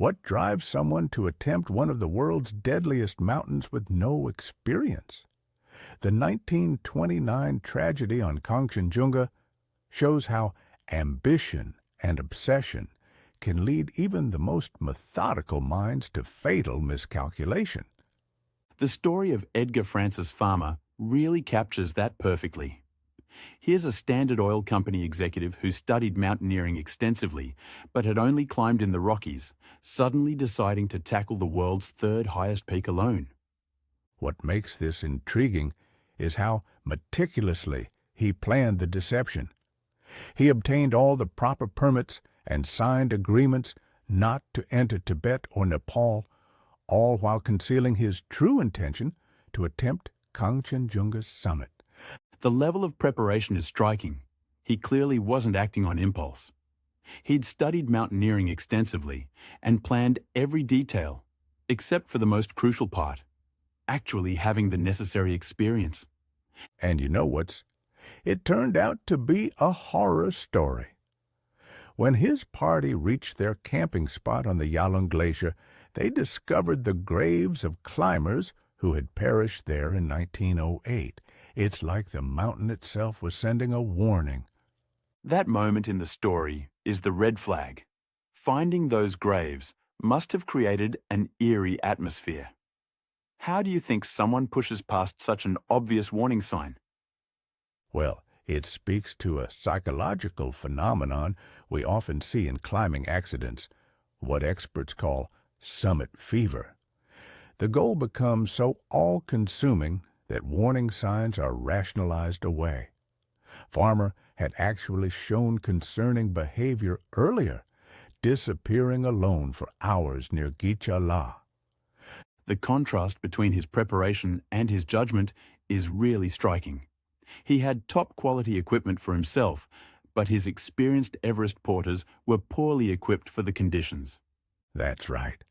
What drives someone to attempt one of the world's deadliest mountains with no experience? The 1929 tragedy on Kangchenjunga shows how ambition and obsession can lead even the most methodical minds to fatal miscalculation. The story of Edgar Francis Farmer really captures that perfectly. Here's a Standard Oil Company executive who studied mountaineering extensively, but had only climbed in the Rockies, suddenly deciding to tackle the world's third highest peak alone. What makes this intriguing is how meticulously he planned the deception. He obtained all the proper permits and signed agreements not to enter Tibet or Nepal, all while concealing his true intention to attempt Kangchenjunga's summit. The level of preparation is striking. He clearly wasn't acting on impulse. He'd studied mountaineering extensively and planned every detail, except for the most crucial part, actually having the necessary experience. And you know what's? It turned out to be a horror story. When his party reached their camping spot on the Yalung Glacier, they discovered the graves of climbers who had perished there in 1908. It's like the mountain itself was sending a warning. That moment in the story is the red flag. Finding those graves must have created an eerie atmosphere. How do you think someone pushes past such an obvious warning sign? Well, it speaks to a psychological phenomenon we often see in climbing accidents, what experts call summit fever. The goal becomes so all-consuming that warning signs are rationalized away. Farmer had actually shown concerning behavior earlier, disappearing alone for hours near Gicha La. The contrast between his preparation and his judgment is really striking. He had top-quality equipment for himself, but his experienced Everest porters were poorly equipped for the conditions. That's right.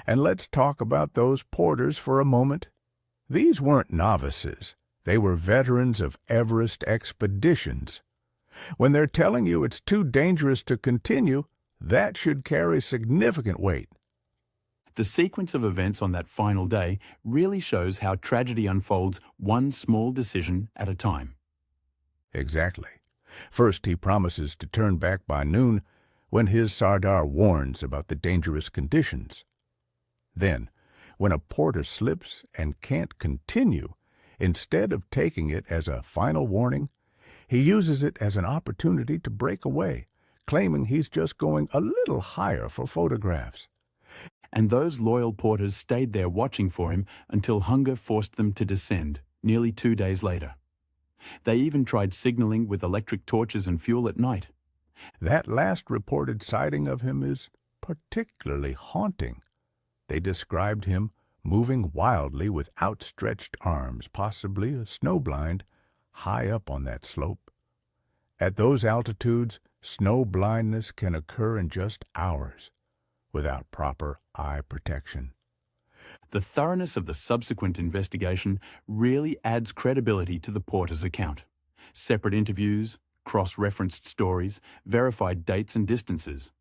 And let's talk about those porters for a moment. These weren't novices. They were veterans of Everest expeditions. When they're telling you it's too dangerous to continue, that should carry significant weight. The sequence of events on that final day really shows how tragedy unfolds one small decision at a time. Exactly. First, he promises to turn back by noon when his Sardar warns about the dangerous conditions. Then, when a porter slips and can't continue, instead of taking it as a final warning, he uses it as an opportunity to break away, claiming he's just going a little higher for photographs. And those loyal porters stayed there watching for him until hunger forced them to descend, nearly 2 days later. They even tried signaling with electric torches and fuel at night. That last reported sighting of him is particularly haunting. They described him moving wildly with outstretched arms, possibly a snowblind, high up on that slope. At those altitudes, snow blindness can occur in just hours without proper eye protection. The thoroughness of the subsequent investigation really adds credibility to the porter's account. Separate interviews, cross-referenced stories, verified dates and distances.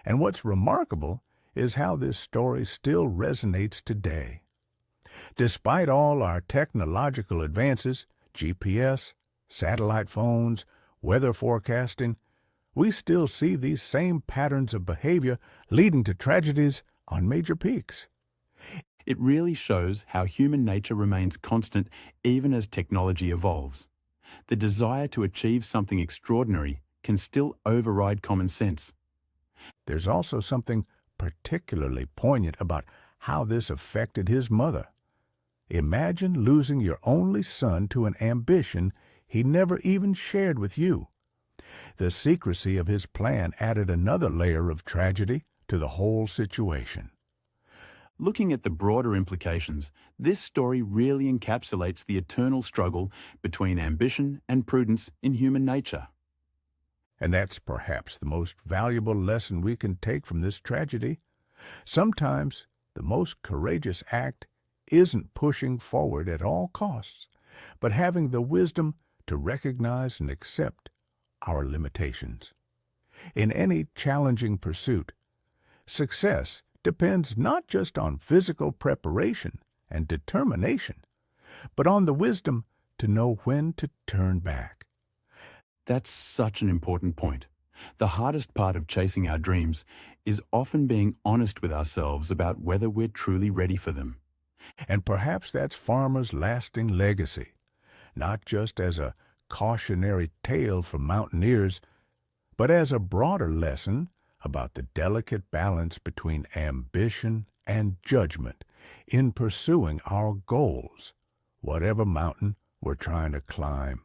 And what's remarkable is how this story still resonates today. Despite all our technological advances, GPS, satellite phones, weather forecasting, we still see these same patterns of behavior leading to tragedies on major peaks. It really shows how human nature remains constant even as technology evolves. The desire to achieve something extraordinary can still override common sense. There's also something particularly poignant about how this affected his mother. Imagine losing your only son to an ambition he never even shared with you. The secrecy of his plan added another layer of tragedy to the whole situation. Looking at the broader implications, this story really encapsulates the eternal struggle between ambition and prudence in human nature. And that's perhaps the most valuable lesson we can take from this tragedy. Sometimes the most courageous act isn't pushing forward at all costs, but having the wisdom to recognize and accept our limitations. In any challenging pursuit, success depends not just on physical preparation and determination, but on the wisdom to know when to turn back. That's such an important point. The hardest part of chasing our dreams is often being honest with ourselves about whether we're truly ready for them. And perhaps that's Farmer's lasting legacy, not just as a cautionary tale for mountaineers, but as a broader lesson about the delicate balance between ambition and judgment in pursuing our goals, whatever mountain we're trying to climb.